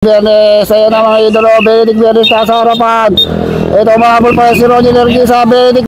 Biyernes, ayun na mga idolo, Benedict Biyernes nasa harapan. Ito mahabol pa si Ronnie Lerguisa, Benedict.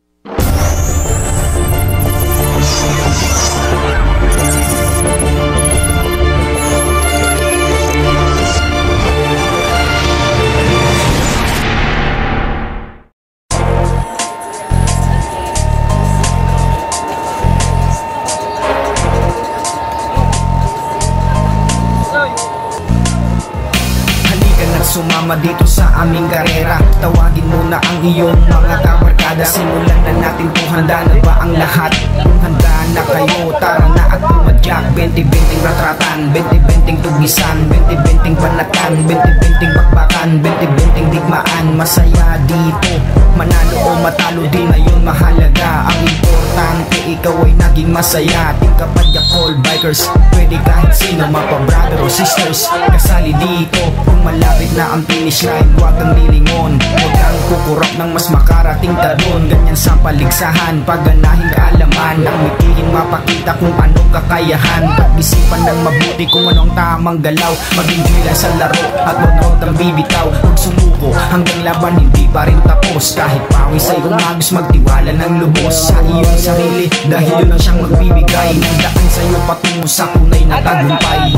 Sumama dito sa aming karera. Tawagin mo na ang iyong mga kabarkada. Simulan na natin kung handa na ba ang lahat. Kung handa na kayo, tara na at pumadyak. 20-20 ratratan, 20-20 tugisan, 20-20 panatan, 20-20 bakbakan, 20-20 digmaan. Masaya dito, manalo o matalo din na yun mahalaga. Ang importante, ikaw ay naging masaya. Team Kapadyak All Bikers, pwede kahit sino, mapa brother o sisters, kasali dito. Kung malapit na ang finish line, huwag kang lilingon. Huwag kang kukurap ng mas makarating ka doon. Ganyan sa paligsahan, pagganahin kaalaman. Ang mitihin mapakita kung anong kakayahan. Pag-isipan ng mabuti kung anong tamang galaw. Mag-enjoy lang sa laro at manood ang bibitaw. Huwag sumuko hanggang laban hindi pa rin tapos. Kahit pawis ay umagos, magtiwala ng lubos sa iyong sarili, dahil yun ang siyang magbibigay ng daan sa'yo patungo sa tunay na tagumpay.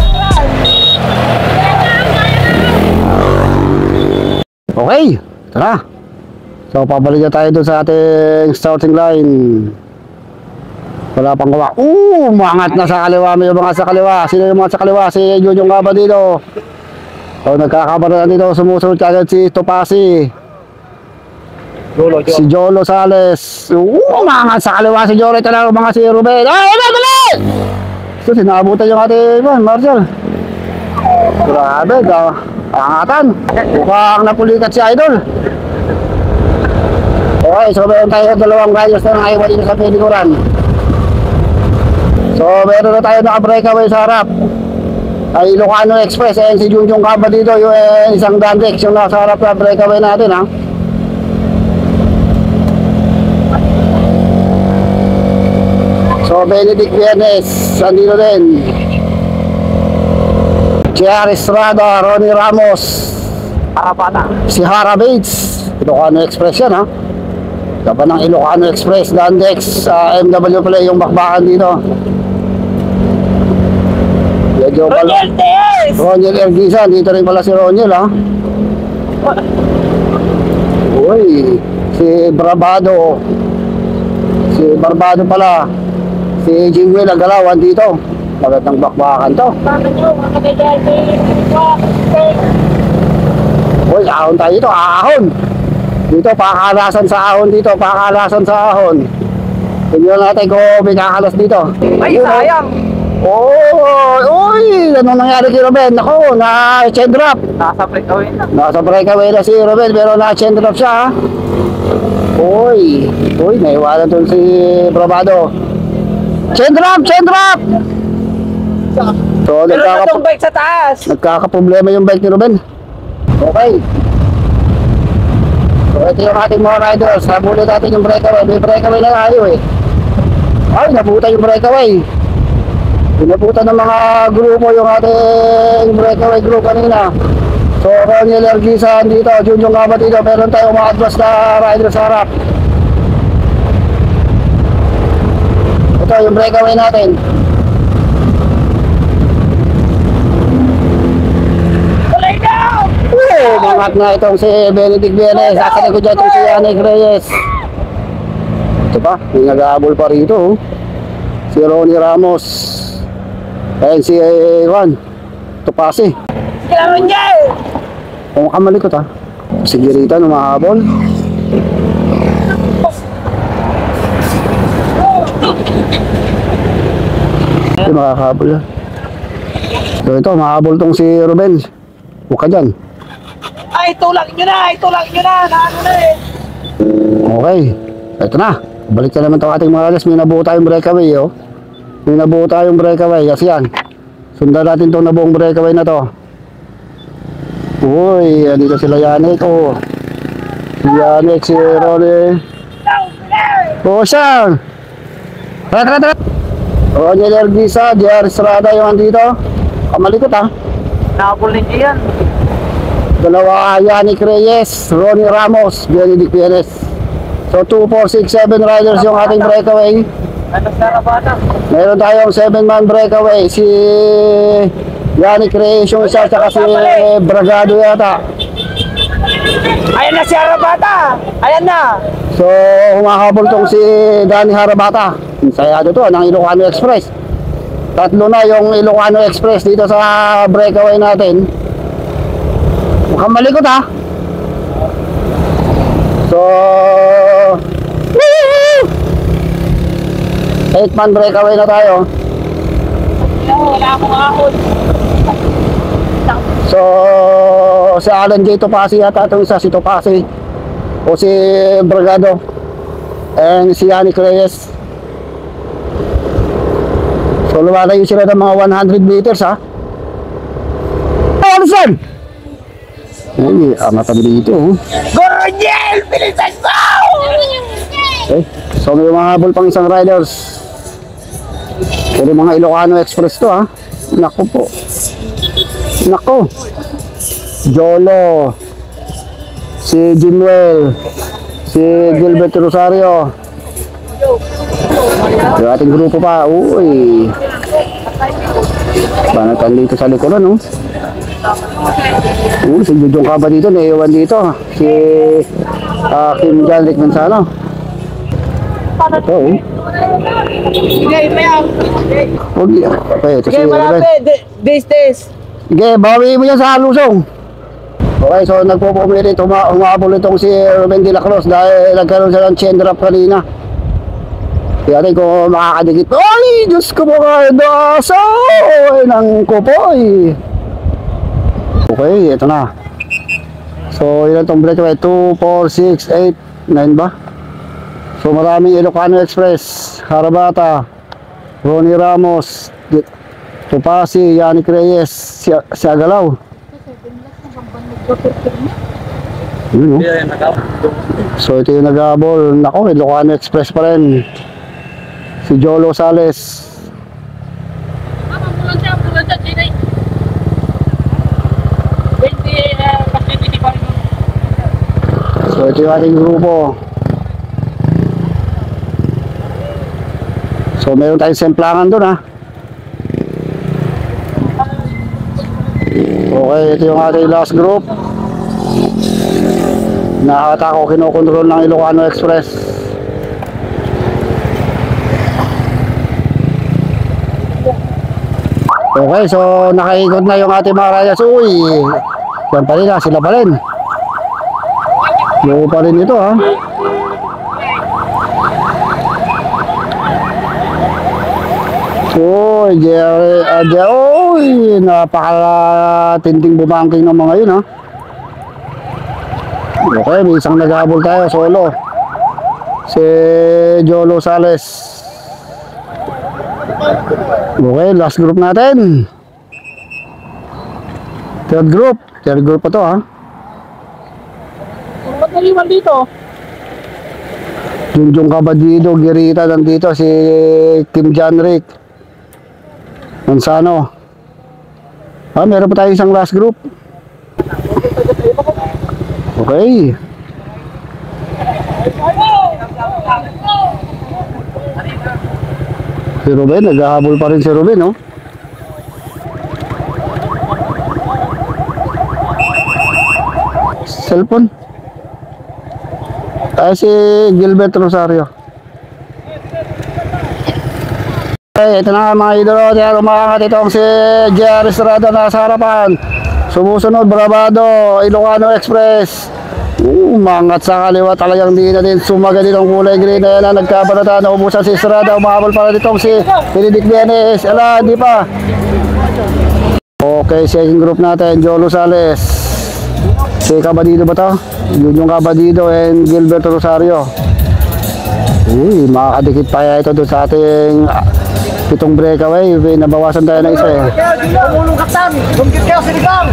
Okay, tara. So pabalik na tayo doon sa ating starting line. Wala pang gawa. Umangat na sa kaliwa. May mga sa kaliwa. Sino yung mga sa kaliwa? Si Junjong Gaba dito. So nagkakabara na dito. Sumusunod kagad si Topasi. Si Jolo Sales. Umangat sa kaliwa si Jolo. Ito lang mga si Ruben. Ay, dali! So sinabutan yung ating Marshall. Grabe, angatan. Mukhang napulikat si Idol. Okay, so meron tayo dalawang riders na naiwan dito sa pinikuran. So meron na tayo naka-breakaway sa harap. Ay Ilocano Express. Ayan si Junjong Gaba dito. Yung isang Dandex yung nasa harap na breakaway natin, ha. So Benedict Biyernes andito din. JR Estrada, Ronnie Ramos, Arapata, si Hara Bates. Ilocano Express yan, ha. Laban ng Ilocano Express, Dandex, MW Play yung bakbakan dito. Roniel Erguisa, dito rin pala si Roniel, ha. Uy, si Barbado. Si Barbado pala. Si Jingwell Agalawan dito. Magandang bakbakan to. Uy, ahon tayo dito, ahon. Dito, pakalasan sa ahon dito, pakalasan sa ahon. Tingnan natin kung may kakalas dito. Ay, sayang. Uy, anong nangyari kay Ruben? Ako, na-chain drop. Nasa breakaway na. Nasa breakaway na si Ruben, pero na-chain drop siya, ha. Uy, naiwanan doon si Bravado. Chain drop! So, bike sa taas. nagkakaproblema yung bike ni Ruben. Okay. So, ito yung ating mga riders. Nabulot natin yung breakaway. May breakaway na tayo, eh. Ay, nabuta yung breakaway. Pinabutan ng mga grupo yung ating breakaway group kanina. So, Ronnie Lerguisa dito, Junjong Gaba dito. Meron tayong mga advance na rider sa harap. Ito yung breakaway natin. Mangat na itong si Benedict Biyernes. Akin ko dyan itong si Yannick Reyes. Ito pa, may nag-aabol pa rito, oh. Si Ronnie Ramos. Ayan si Juan Topasi. Kung kamalikot, ha. Si Girita numahabol. Ito makakahabol, ha. So ito, mahabol tong si Ruben. Huwag ka dyan. Ay, tulak nyo na. Naano na eh. Okay, ito na. Balik na naman itong ating mga alas. May nabuo tayong breakaway, oh. May nabuo tayong breakaway. Kasi yan, sundan natin itong nabuong breakaway na to. Uy, andito sila Yannick, oh. Si Yannick, si Ronnie. Oh, siya. Tara. Ronnie Lerguisa, JR Estrada yung andito. Kamalikot, ha. Nakapul ninyo yan. Dalawa, Yannick Reyes, Ronnie Ramos, Benedict Pierres. So 2, 4, 6, 7 riders yung ating breakaway. Ano sa Rabata? Meron tayong 7-man breakaway. Si Yannick Reyes yung isa, saka si Bragado yata. Ayan na si Rabata! Ayan na! So humahabol tong si Danny Harabata. Sayado to ng Ilocano Express. Tatlo na yung Ilocano Express dito sa breakaway natin. Mukhang malikot ha. So 8-man breakaway na tayo. Wala akong ahon. So si Alan J. Topasi yata itong isa, si Topasi o si Bragado and si Yannick Reyes. So lumalayo sila ng mga 100 meters ha. Olsen! Ay, amatan dito. Gorgel! Bilisan mo! Okay. So may mahabol pang isang riders. Pero mga Ilocano Express to ha. Nako po. Nako. Jolo. Si Jimuel. Si Gilbert Rosario. Yung ating grupo pa. Uy. Banatan dito sa likuran no. Si Jujong Kaba dito, naiwan dito. Si Kim Janrick Mansano. Ito oh. Sige, mayang! Okay, ito si Sige, Ruben. malapit! This! Sige, bawi mo yan sa lusong. Okay, so nagpupumilit, umabol itong si Ruben de la Cruz dahil nagkaroon siya ng chain drop kanina. Kaya rin kung makakadikit. Ay, Diyos ko po kayo daso! Ay, nang kupoy. Okay, ito na. So, ilan itong breakaway? 2, 4, 6, 8, 9 ba? So, maraming Ilocano Express, Harabata, Ronnie Ramos, Topasi, Yannick Reyes, si Agalaw. Yun, no? So, ito yung nag-abol. Nako, Ilocano Express pa rin. Si Jolo Sales. So, ito yung ating grupo. So, meron tayong semplangan doon ha. Okay, ito yung ating last group. Nakakata ko kinokontrol ng Ilocano Express. Okay, so nakaikot na yung ating mga riders. Uy, yan pa rin ha, sila pa rin. Yung pa rin ito ha. Uy, uy, napakatinding bumangking ng mga yun ha. Okay, may isang naghahabol tayo, solo. Si Jolo Sales. Okay, last group natin. Third group pa to ha. Ba't naliwan dito? Junjong Cabadido, Girita nandito, si Kim Janrick Mansano. Meron pa tayo isang last group. Okay. Si Ruben, naghahabol pa rin si Ruben, no? Cellphone. Si Gilbert Rosario. Okay, ito na mga idolo. Kaya umakangat itong si Jerry Estrada na sa harapan. Sumusunod, Bravado, Ilocano Express. Umangat sa kaliwa, talagang di na din sumagad itong kulay green na yan. Nagkabarata, naubusan si Estrada. Umahabol para ditong si Benedict Vienes. Ala, di pa. Okay, second group natin, Jolo Sales. Si Cabadido ba to? Yun yung Cabadido and Gilbert Rosario. Uy, makakadikit pa ito doon sa ating pitong breakaway. Nabawasan tayo ng isa eh. Pumulong kaptan! Bumkit kayo, sinigang!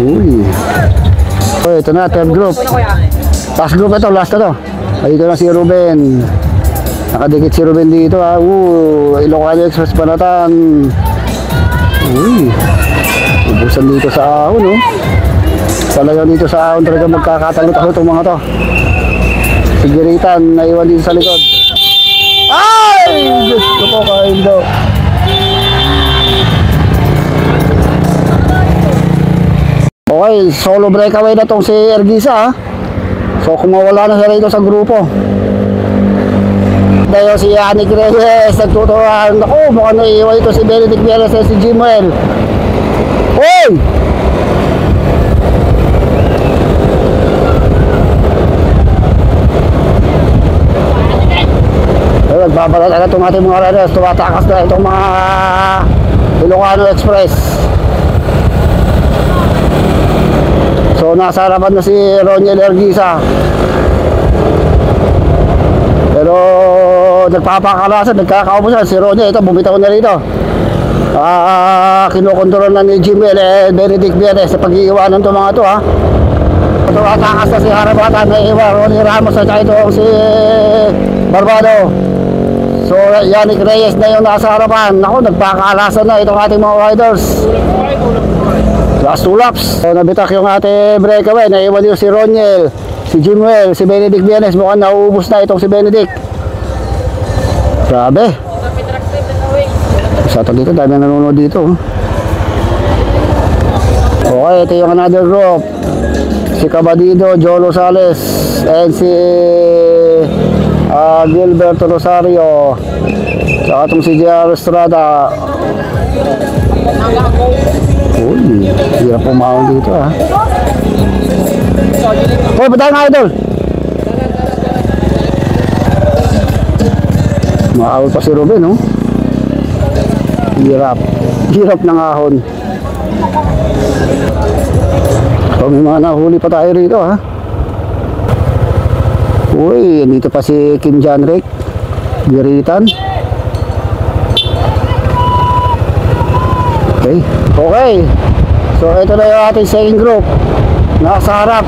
Uy. Okay, ito na, third group. Last group ito, last na to. Ay, ito na si Ruben. Nakadikit si Ruben dito ha. Ilocano Express Panatan. Uy. Ubusan dito sa ahon, no? Talagang dito sa ahon talaga magkakatalo-talo itong mga to. Sigiritan, naiwan dito sa likod. Ay! Diyos ko po, Kaindo. Okay, solo breakaway na tong si Ergisa, ha? So kung mawala na siya rito sa grupo. Dahil si Yannick Reyes nagtuturuan. Naku, mukhang naiiwan ito si Benedict Villanueva at si Jimuel. Uy! Nagbabalat agad itong ating mga riders. Tumatakas na itong mga Ilocano Express. So nasa harapan na si Roniel Ergisa. Pero nagpapakalasan, nagkakaubusan si Roniel. Ito, bumitaw na rito. Kinukontrol na ni Jimuel Benedict Villanueva sa pag-iiwanan itong mga ito, ha. Tumatakas na si Harabatan na iwan Ronnie Ramos at itong si Barbado. So Yannick Reyes na yung nasa harapan. Ako, nagpakaalasan na itong ating mga riders. Last 2 laps. So nabitak yung ating breakaway. Naiwan yung si Roniel, si Jimuel, si Benedict Villanueva. Mukhang nauubos na itong si Benedict. Grabe. Sa dito, dami nanonood dito. Okay, ito yung another group. Si Cabadido, Jolo Sales, and si Gilberto Rosario, saka itong si J.R. Estrada. Uy, hirap pumahon dito, ha. Hoy, patay nga, idol. Maawal pa si Ruben, no? Hirap ng ahon. So, may mga nahuli pa tayo rito, ha. Uy, dito pa si Kim Janrick, Giritan. Okay. So ito na yung ating second group. Nasa harap.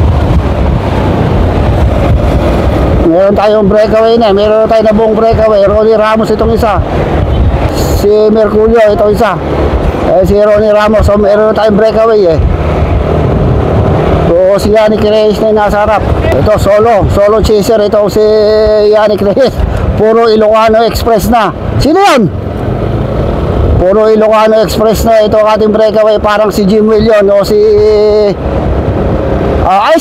Meron tayong breakaway na. Meron tayong na buong breakaway. Ronnie Ramos itong isa. Si Merculio itong isa. Si Ronnie Ramos. So meron tayong breakaway, eh. So si Yannick Reyes na yung nasa harap. Ito solo chaser itong si Yannick Reyes. Puro Ilocano Express na. Sino yan? Puro Ilocano Express na ito ating breakaway. Parang si Jim Willion o si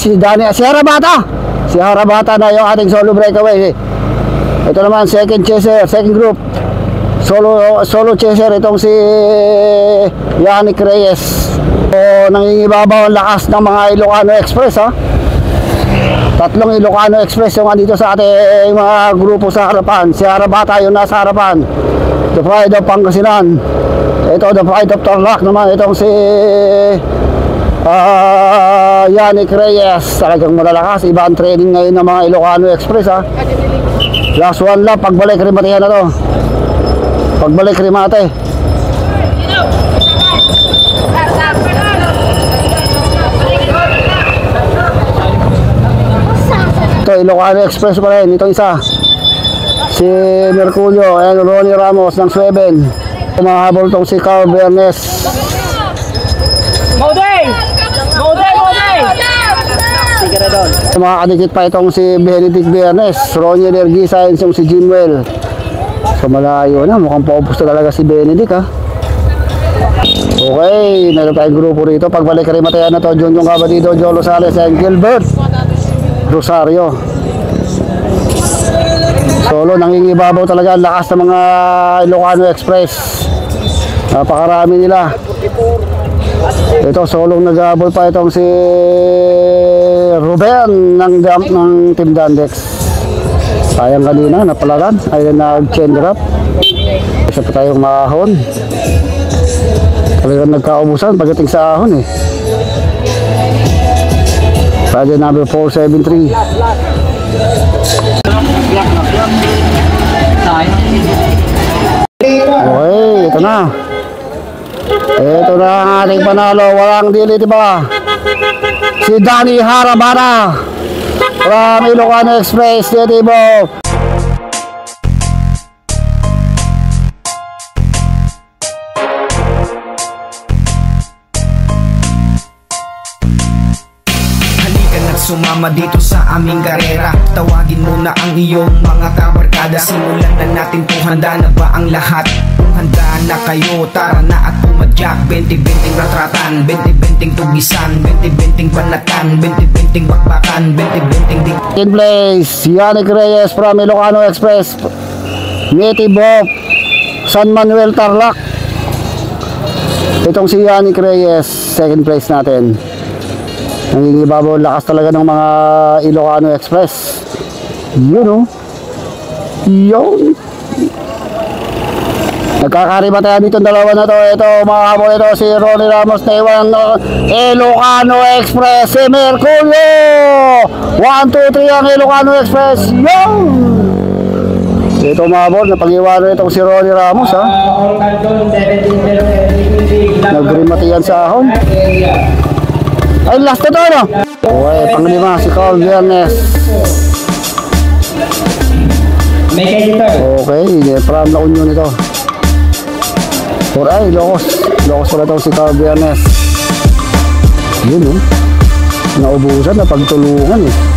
si Dani, si Harabata. Si Harabata na yung ating solo breakaway. Ito naman second chaser, second group. Solo chaser itong si Yannick Reyes. So nangingibabaw ang lakas ng mga Ilocano Express, ha. Tatlong Ilocano Express yung andito sa ating mga grupo sa harapan. Si Harabata yung nasa harapan. The Pride of Pangasinan. Ito, The Pride of Tarlac naman. Itong si Yannick Reyes. Talagang malalakas. Iba ang training ngayon ng mga Ilocano Express, ha. Last 1 lap. Pagbalik Rimate na to. Pagbalik Rimate. Ito, Ilocano Express pa rin. Itong isa, si Merculio and Ronnie Ramos ng Sueben. Kumahabol tong si Carl Bernes. Modey! Makakadikit pa itong si Benedict Bernes, Ronnie Ergisa, and si Jimuel. So malayo na, mukhang paubos na talaga si Benedict, ha. Okay, meron tayong grupo rito. Pagbalik rin matayan na to, Junjong Cabadido, Jolo Sales, and Gilbert Rosario. Solo, nangingibabaw talaga ang lakas ng mga Ilocano Express. Napakarami nila. Ito, solong nag-abol pa itong si Ruben ng Team Dandex. Sayang kanina, napalagan. Ayun, nag-chain drop. Isa pa tayong maahon. Talagang nagkaubusan pagdating sa ahon, eh. Rider number 473. Okay, ito na. Ito na ang ating panalo. Walang dili, diba? Si Danny Harabata from Ilocano Express, diba? sumama dito sa aming karera. Tawagin mo na ang iyong mga kabarkada. Simulan na natin to, handa na ba ang lahat? Kung handa na kayo, tara na at pumadyak. 20-20 ratratan, 20-20 tugisan, 20-20 panatan, 20-20 bakbakan, 20-20 di. In place, Yannick Reyes from Ilocano Express, native of San Manuel, Tarlac. Itong si Yannick Reyes, second place natin. Nangingibabaw lakas talaga ng mga Ilocano Express. Yun o. Yun. Nagkakaribatayan dito dalawa na to. Ito mga kapon, ito si Ronnie Ramos na iwan Ilocano Express, si Mercurio. 1, 2, 3 ang Ilocano Express. Yun. Ito mga kapon, napag-iwanan itong si Ronnie Ramos ha. Nagrimatiyan sa ahon. Ay, last na to ano? Okay, panglima si Carl Viernes. Okay, from La Union ito. Or ay, Locos pala ito si Carl Viernes. Yun oh. Naubusan na pagtulungan eh.